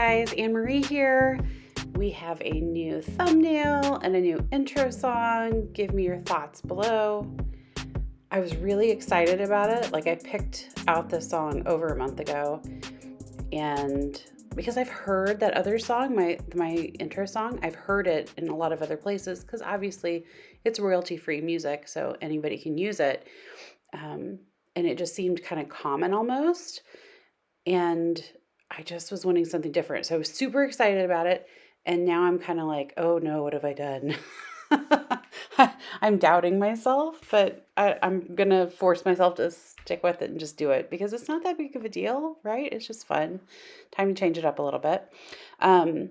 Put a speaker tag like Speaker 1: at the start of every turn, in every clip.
Speaker 1: guys, Anne-Marie here. We have a new thumbnail and a new intro song. Give me your thoughts below. I was really excited about it. Like, I picked out this song over a month ago, and because I've heard that other song, my intro song, I've heard it in a lot of other places because obviously it's royalty-free music, so anybody can use it. And it just seemed kind of common almost. And I just was wanting something different. So I was super excited about it. And now I'm kind of like, oh no, what have I done? I'm doubting myself, but I'm going to force myself to stick with it and just do it because it's not that big of a deal, right? It's just fun. Time to change it up a little bit. And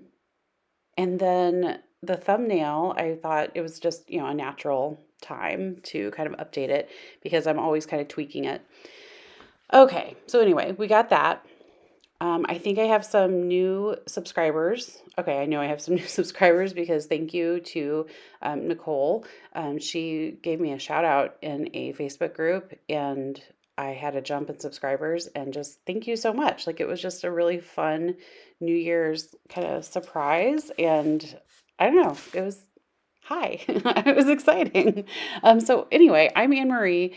Speaker 1: then the thumbnail, I thought it was just, a natural time to kind of update it because I'm always kind of tweaking it. Okay, so anyway, we got that. I think I have some new subscribers. Okay, I know I have some new subscribers because thank you to Nicole. She gave me a shout out in a Facebook group and I had a jump in subscribers, and just thank you so much. Like, it was just a really fun New Year's kind of surprise, and I don't know, it was it was exciting. So anyway, I'm Anne-Marie.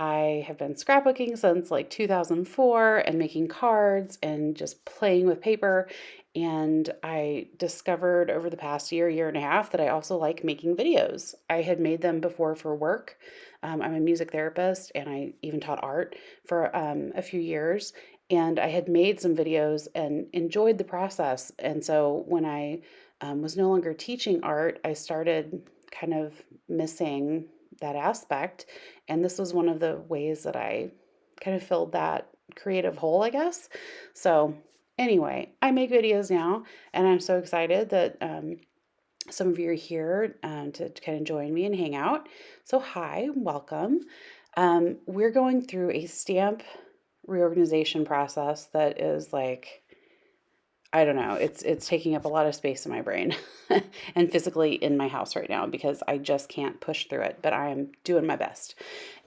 Speaker 1: I have been scrapbooking since like 2004 and making cards and just playing with paper. And I discovered over the past year and a half that I also like making videos. I had made them before for work. I'm a music therapist and I even taught art for a few years. And I had made some videos and enjoyed the process. And so when I was no longer teaching art, I started kind of missing that aspect. And this was one of the ways that I kind of filled that creative hole, I guess. So anyway, I make videos now, and I'm so excited that some of you are here to kind of join me and hang out. So hi, welcome. We're going through a stamp reorganization process that is like, I don't know, it's taking up a lot of space in my brain and physically in my house right now because I just can't push through it, but I am doing my best.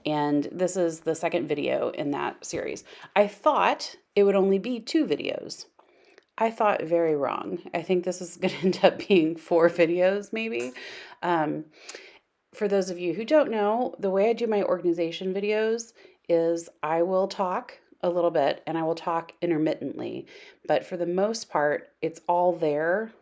Speaker 1: And this is the second video in that series. I thought it would only be 2 videos. I thought very wrong. I think this is going to end up being 4 videos maybe. For those of you who don't know, the way I do my organization videos is I will talk a little bit and I will talk intermittently, but for the most part, it's all there.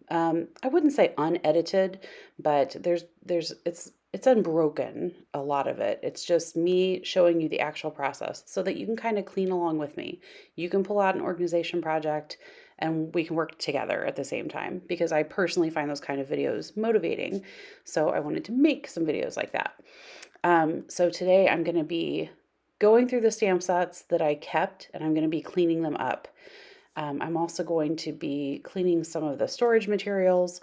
Speaker 1: I wouldn't say unedited, but it's unbroken, a lot of it. It's just me showing you the actual process so that you can kind of clean along with me. You can pull out an organization project and we can work together at the same time because I personally find those kind of videos motivating. So I wanted to make some videos like that. So today I'm going to be going through the stamp sets that I kept, and I'm going to be cleaning them up. I'm also going to be cleaning some of the storage materials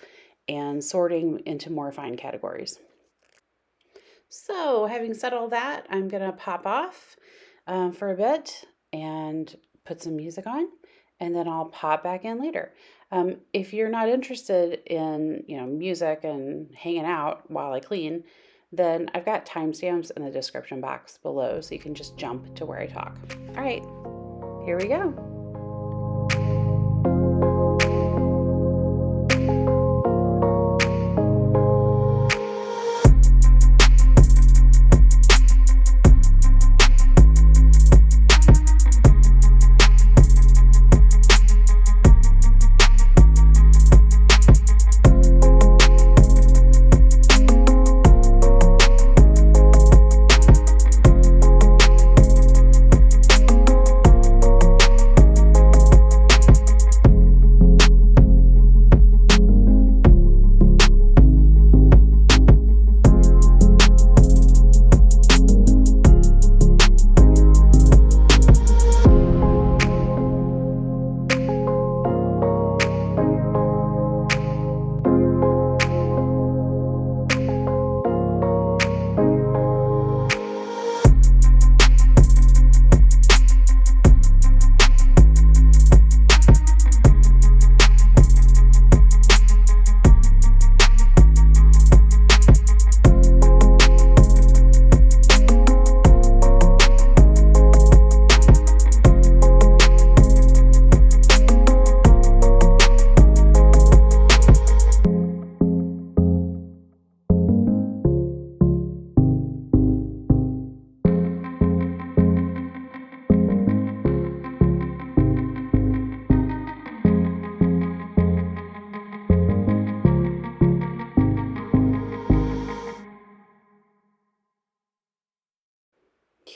Speaker 1: and sorting into more fine categories. So having said all that, I'm going to pop off for a bit and put some music on, and then I'll pop back in later. If you're not interested in, music and hanging out while I clean, then I've got timestamps in the description box below, so you can just jump to where I talk. All right, here we go.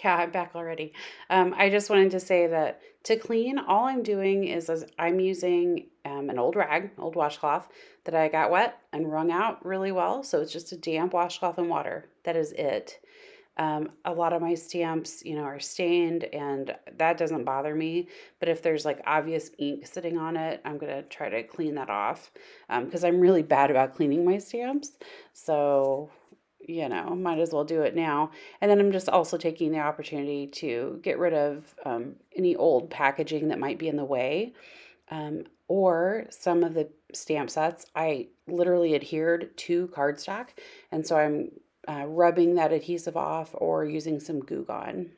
Speaker 1: Yeah, I'm back already. I just wanted to say that to clean, all I'm doing is I'm using an old rag, old washcloth that I got wet and wrung out really well. So it's just a damp washcloth and water. That is it. A lot of my stamps, are stained and that doesn't bother me. But if there's like obvious ink sitting on it, I'm going to try to clean that off because I'm really bad about cleaning my stamps. So, might as well do it now. And then I'm just also taking the opportunity to get rid of any old packaging that might be in the way. Or some of the stamp sets, I literally adhered to cardstock. And so I'm rubbing that adhesive off or using some Goo Gone.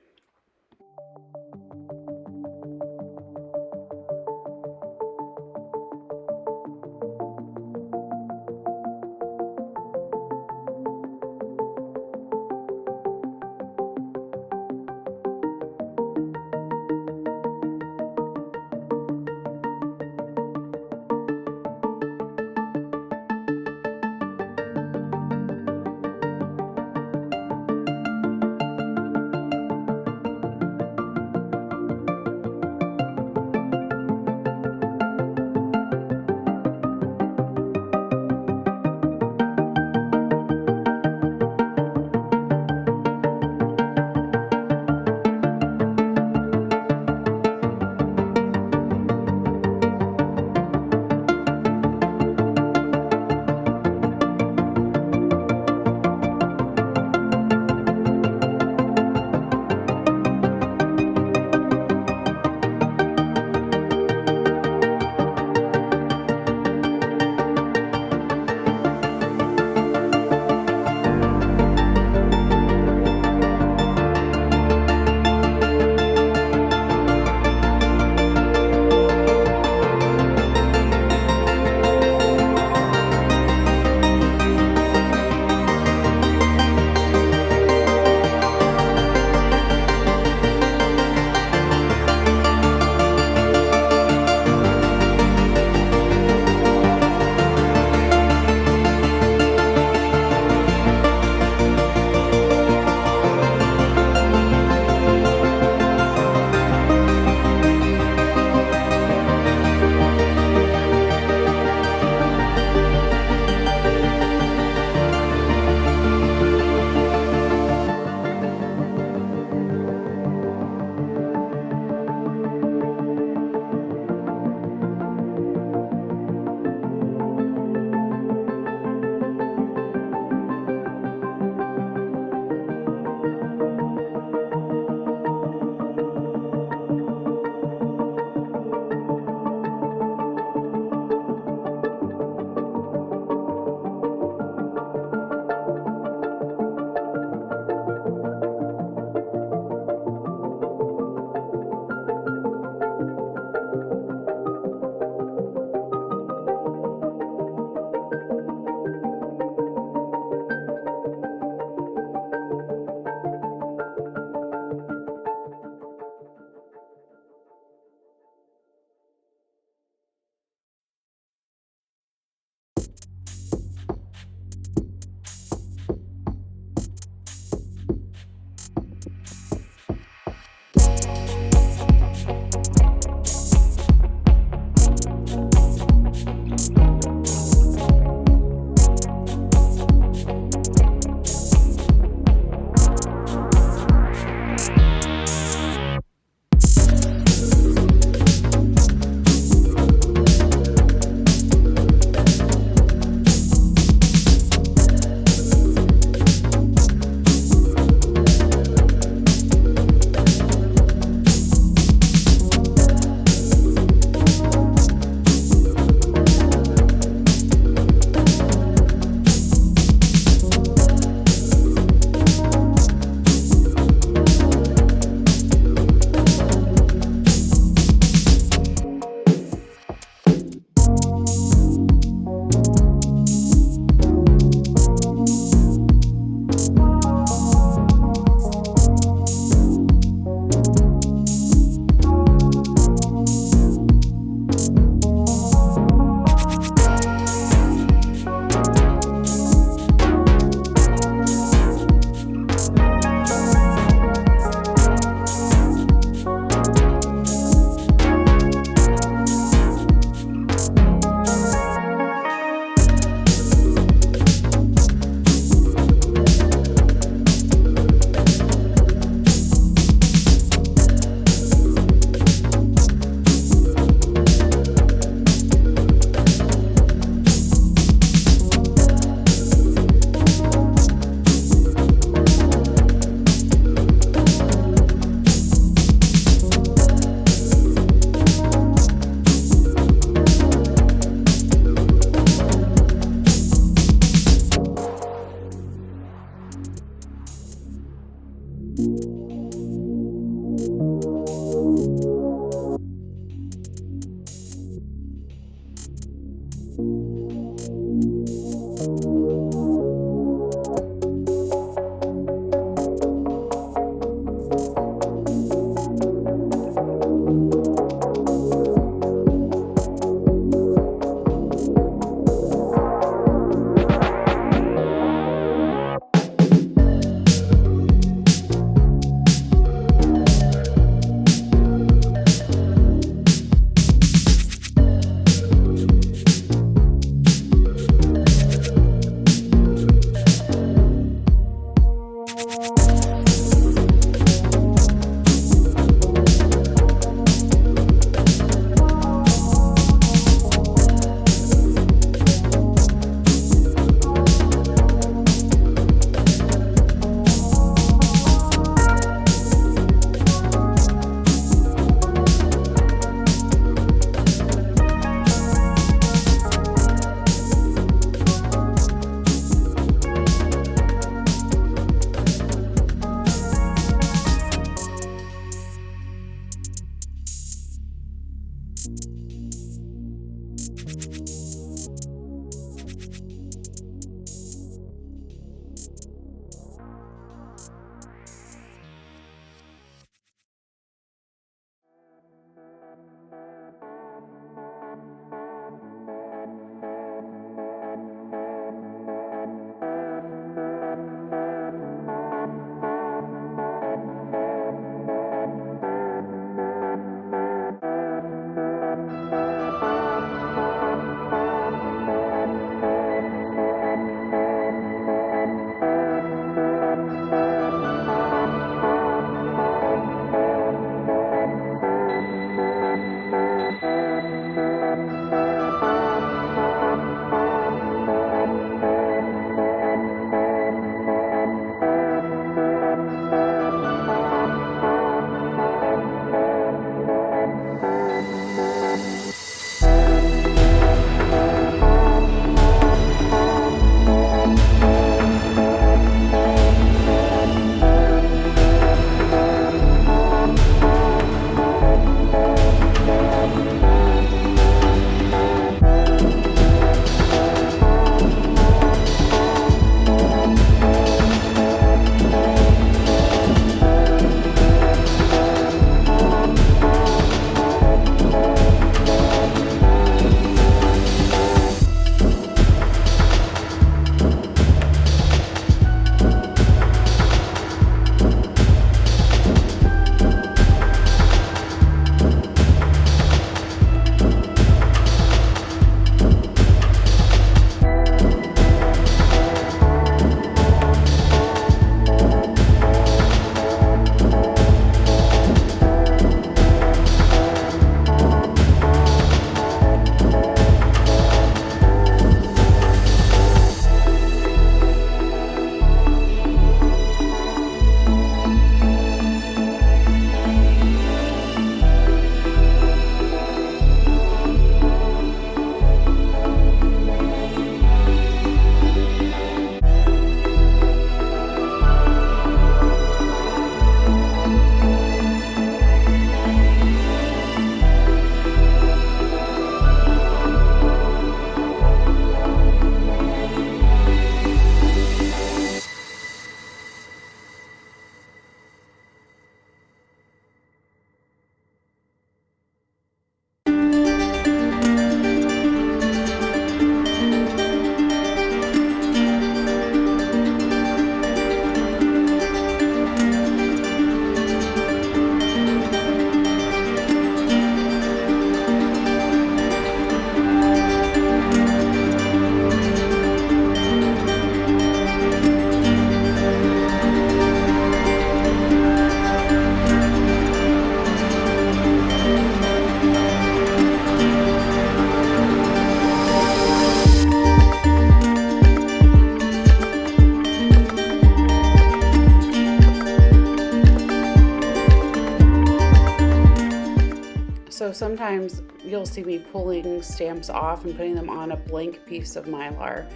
Speaker 1: So sometimes you'll see me pulling stamps off and putting them on a blank piece of Mylar.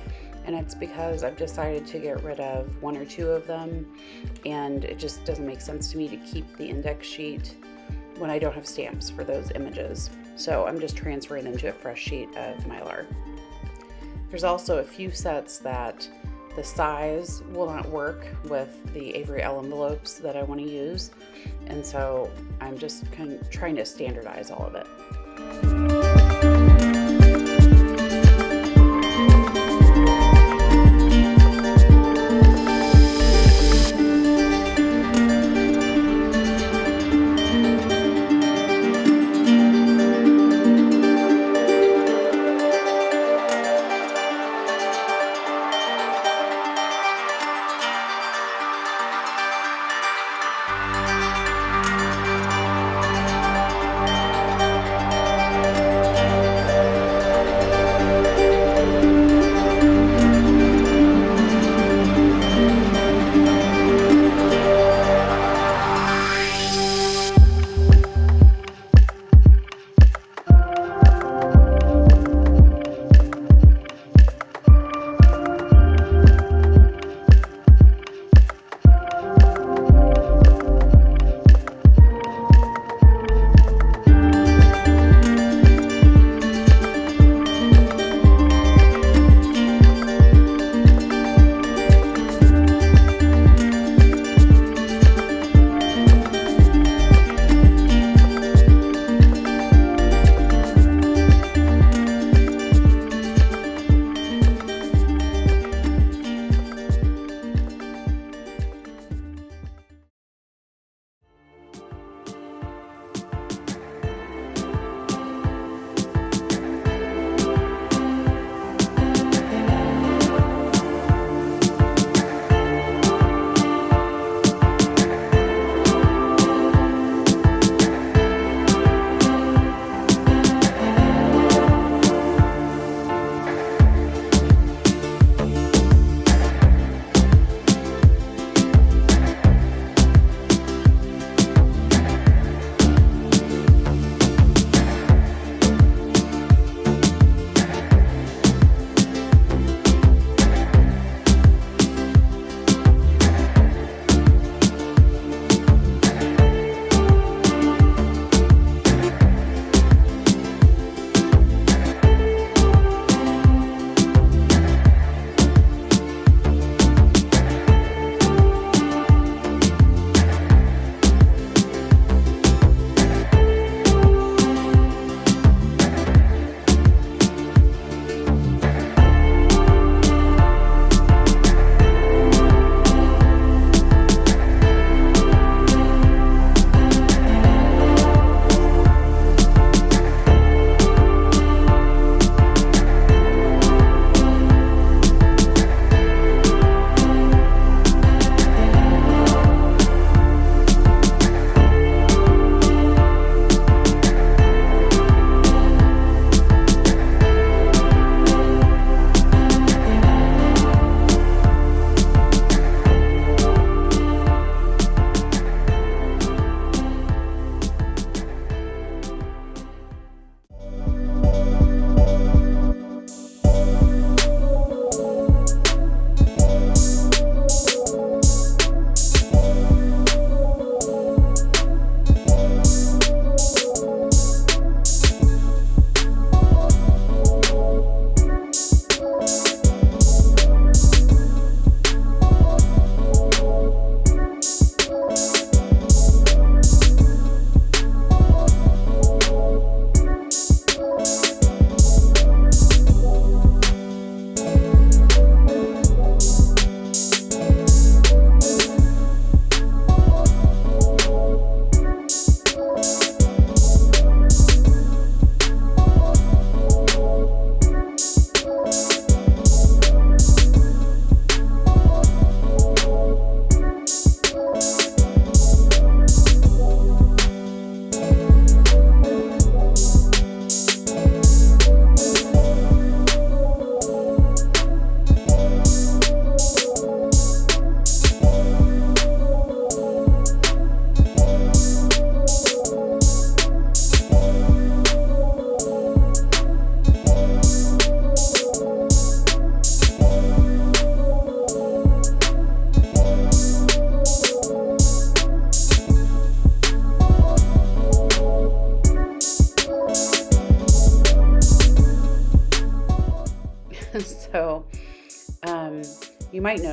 Speaker 1: and it's because I've decided to get rid of one or two of them, and it just doesn't make sense to me to keep the index sheet when I don't have stamps for those images. So I'm just transferring them to a fresh sheet of Mylar. There's also a few sets that the size will not work with the Avery L envelopes that I want to use, and so I'm just kind of trying to standardize all of it.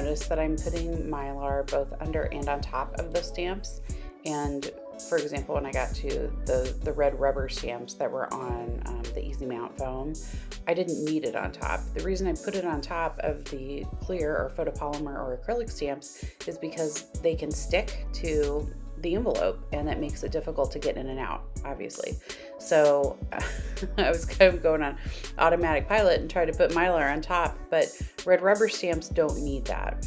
Speaker 1: notice that I'm putting Mylar both under and on top of the stamps. And for example, when I got to the red rubber stamps that were on the Easy Mount foam, I didn't need it on top. The reason I put it on top of the clear or photopolymer or acrylic stamps is because they can stick to the envelope, and that makes it difficult to get in and out, obviously. So I was kind of going on automatic pilot and tried to put Mylar on top, but red rubber stamps don't need that.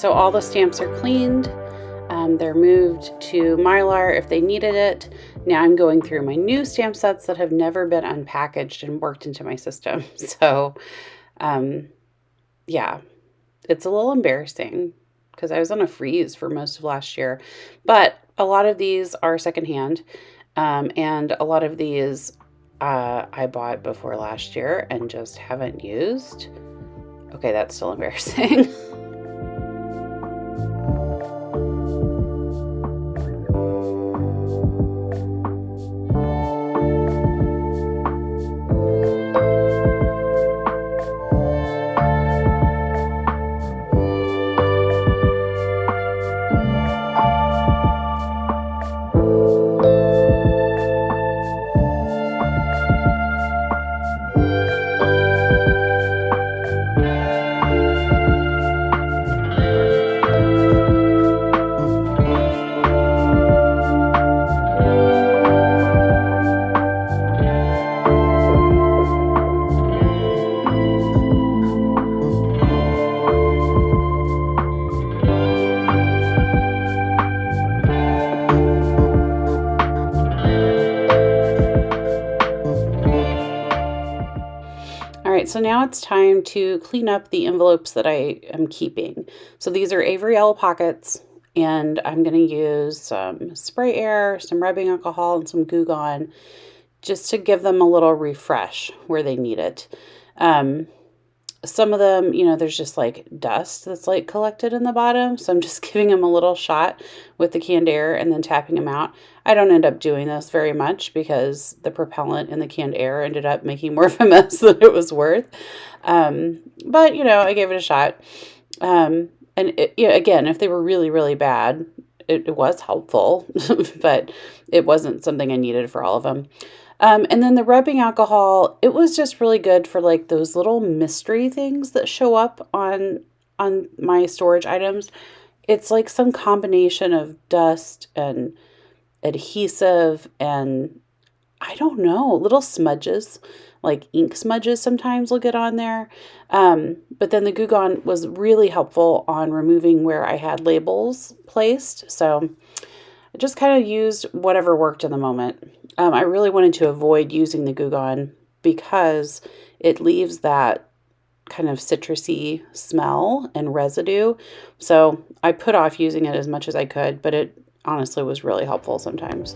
Speaker 1: So all the stamps are cleaned. They're moved to Mylar if they needed it. Now I'm going through my new stamp sets that have never been unpackaged and worked into my system. So, yeah, it's a little embarrassing because I was on a freeze for most of last year. But a lot of these are secondhand, and a lot of these I bought before last year and just haven't used. Okay, that's still embarrassing. So now it's time to clean up the envelopes that I am keeping. So these are Avery Yellow Pockets, and I'm going to use some spray air, some rubbing alcohol, and some Goo Gone just to give them a little refresh where they need it. Some of them, there's just like dust that's like collected in the bottom. So I'm just giving them a little shot with the canned air and then tapping them out. I don't end up doing this very much because the propellant in the canned air ended up making more of a mess than it was worth. But, I gave it a shot. And again, if they were really, really bad, it was helpful, but it wasn't something I needed for all of them. And then the rubbing alcohol, it was just really good for like those little mystery things that show up on my storage items. It's like some combination of dust and adhesive and I don't know, little smudges, like ink smudges sometimes will get on there. But then the Goo Gone was really helpful on removing where I had labels placed. So I just kind of used whatever worked in the moment. I really wanted to avoid using the Goo Gone because it leaves that kind of citrusy smell and residue. So I put off using it as much as I could, but it honestly was really helpful sometimes.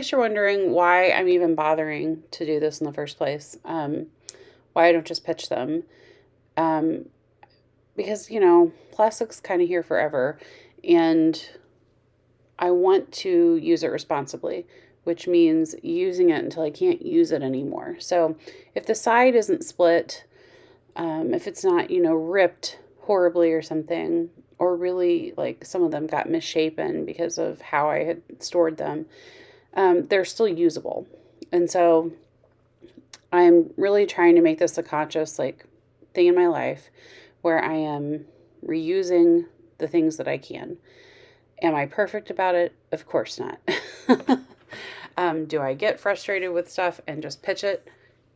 Speaker 1: case you're wondering why I'm even bothering to do this in the first place, why I don't just pitch them, because, plastic's kind of here forever, and I want to use it responsibly, which means using it until I can't use it anymore. So if the side isn't split, if it's not, ripped horribly or something, or really like some of them got misshapen because of how I had stored them, they're still usable. And so I'm really trying to make this a conscious thing in my life where I am reusing the things that I can. Am I perfect about it? Of course not. Do I get frustrated with stuff and just pitch it?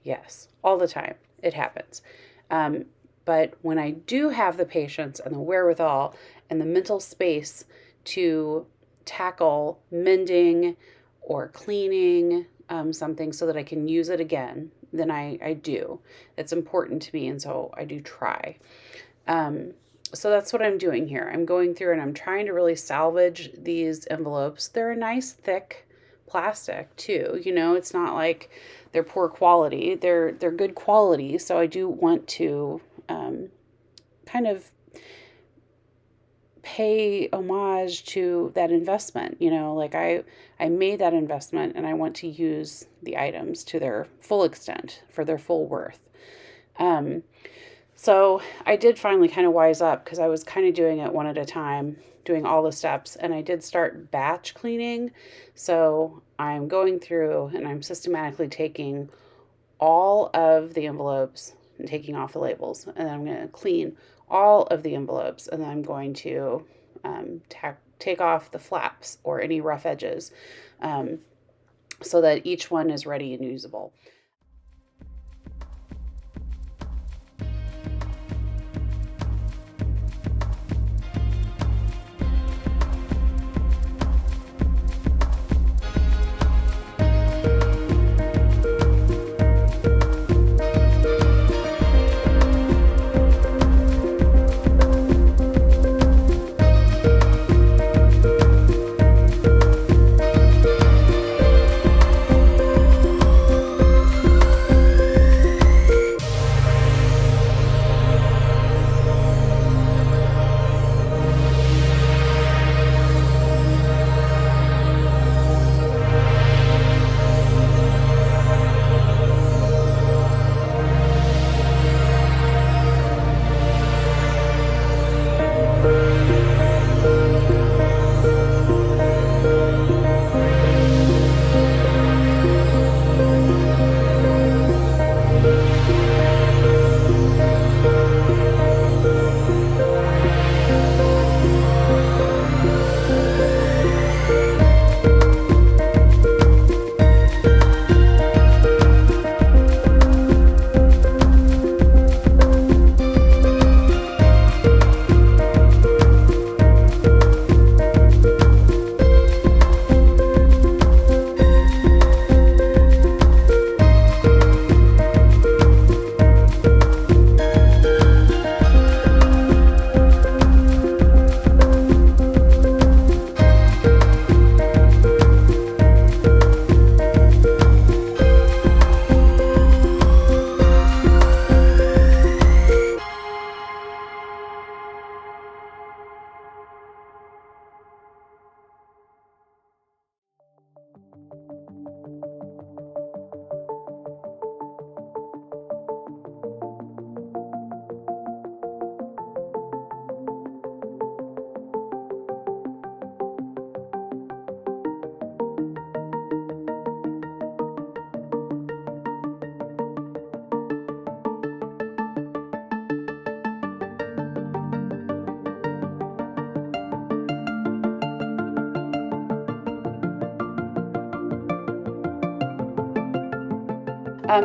Speaker 1: Yes, all the time. It happens. But when I do have the patience and the wherewithal and the mental space to tackle mending or cleaning something so that I can use it again, then I do. It's important to me, and so I do try. So that's what I'm doing here. I'm going through and I'm trying to really salvage these envelopes. They're a nice thick plastic too. It's not like they're poor quality. They're good quality. So I do want to kind of pay homage to that investment. I made that investment and I want to use the items to their full extent for their full worth. So I did finally kind of wise up because I was kind of doing it one at a time, doing all the steps, and I did start batch cleaning. So I'm going through and I'm systematically taking all of the envelopes and taking off the labels, and then I'm going to clean all of the envelopes, and then I'm going to take off the flaps or any rough edges so that each one is ready and usable.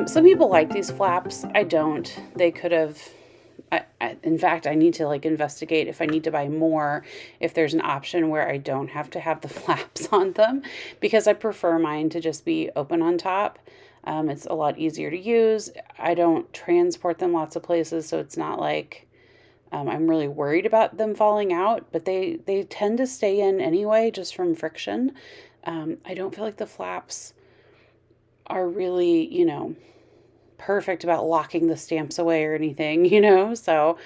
Speaker 1: Some people like these flaps. I don't. They could have, in fact, I need to investigate if I need to buy more, if there's an option where I don't have to have the flaps on them, because I prefer mine to just be open on top. It's a lot easier to use. I don't transport them lots of places, so it's not like I'm really worried about them falling out, but they tend to stay in anyway, just from friction. I don't feel like the flaps are really, perfect about locking the stamps away or anything, so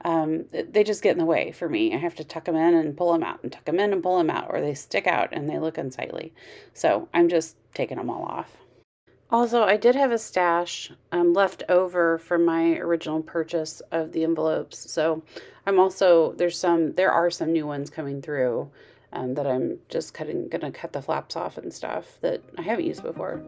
Speaker 1: they just get in the way for me. I have to tuck them in and pull them out and tuck them in and pull them out, or they stick out and they look unsightly. So I'm just taking them all off. Also, I did have a stash left over from my original purchase of the envelopes. So there are some new ones coming through that I'm just gonna cut the flaps off and stuff that I haven't used before.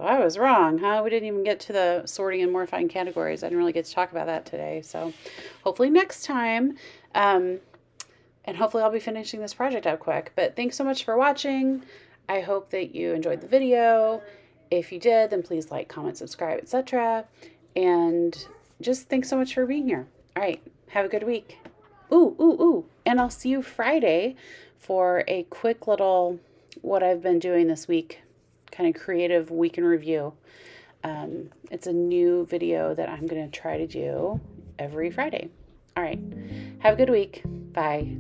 Speaker 1: I was wrong, huh? We didn't even get to the sorting and mortifying categories. I didn't really get to talk about that today. So hopefully next time, and hopefully I'll be finishing this project out quick. But thanks so much for watching. I hope that you enjoyed the video. If you did, then please like, comment, subscribe, etc. And just thanks so much for being here. All right, have a good week. Ooh. And I'll see you Friday for a quick little what I've been doing this week, kind of creative week in review. It's a new video that I'm going to try to do every Friday. All right. Have a good week. Bye.